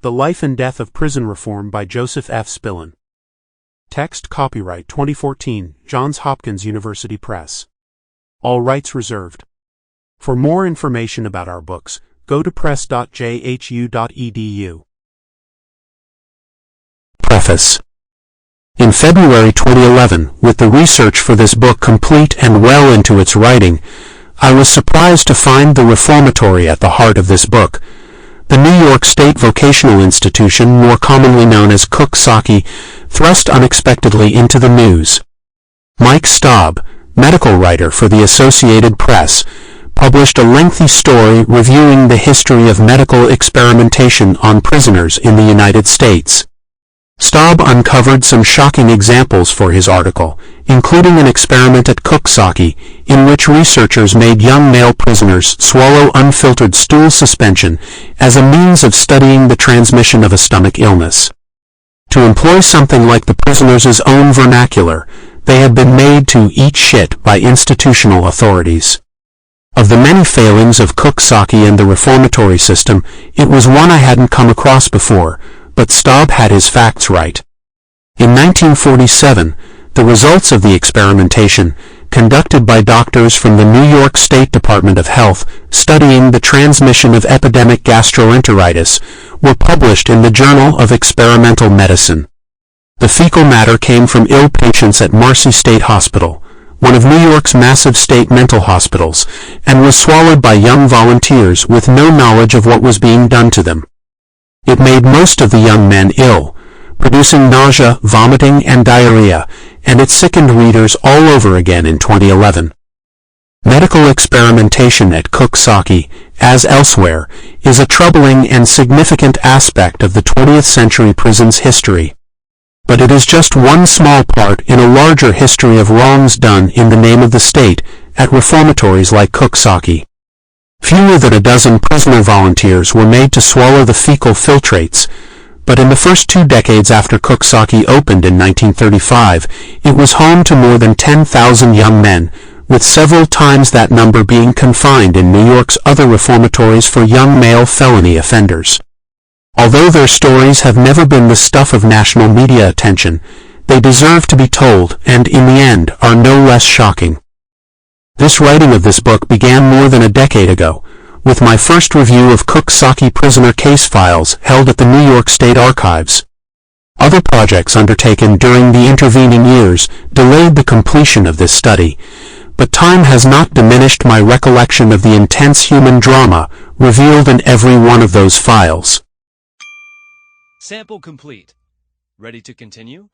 The Life and Death of Prison Reform by Joseph F. Spillane. Text copyright 2014, Johns Hopkins University Press. All rights reserved. For more information about our books, go to press.jhu.edu. Preface. In February 2011, with the research for this book complete and well into its writing, I was surprised to find the reformatory at the heart of this book. The New York State Vocational Institution, more commonly known as Coxsackie, thrust unexpectedly into the news. Mike Staub, medical writer for the Associated Press, published a lengthy story reviewing the history of medical experimentation on prisoners in the United States. Staub uncovered some shocking examples for his article, including an experiment at Coxsackie in which researchers made young male prisoners swallow unfiltered stool suspension as a means of studying the transmission of a stomach illness. To employ something like the prisoners' own vernacular, they had been made to eat shit by institutional authorities. Of the many failings of Coxsackie and the reformatory system, it was one I hadn't come across before, but Staub had his facts right. In 1947, the results of the experimentation, conducted by doctors from the New York State Department of Health studying the transmission of epidemic gastroenteritis, were published in the Journal of Experimental Medicine. The fecal matter came from ill patients at Marcy State Hospital, one of New York's massive state mental hospitals, and was swallowed by young volunteers with no knowledge of what was being done to them. It made most of the young men ill, producing nausea, vomiting, and diarrhea, and it sickened readers all over again in 2011. Medical experimentation at Coxsackie, as elsewhere, is a troubling and significant aspect of the 20th century prison's history. But it is just one small part in a larger history of wrongs done in the name of the state at reformatories like Coxsackie. Fewer than a dozen prisoner volunteers were made to swallow the fecal filtrates, but in the first 2 decades after Coxsackie opened in 1935, it was home to more than 10,000 young men, with several times that number being confined in New York's other reformatories for young male felony offenders. Although their stories have never been the stuff of national media attention, they deserve to be told and, in the end, are no less shocking. This writing of this book began more than a decade ago, with my first review of Coxsackie prisoner case files held at the New York State Archives. Other projects undertaken during the intervening years delayed the completion of this study, but time has not diminished my recollection of the intense human drama revealed in every one of those files. Sample complete. Ready to continue?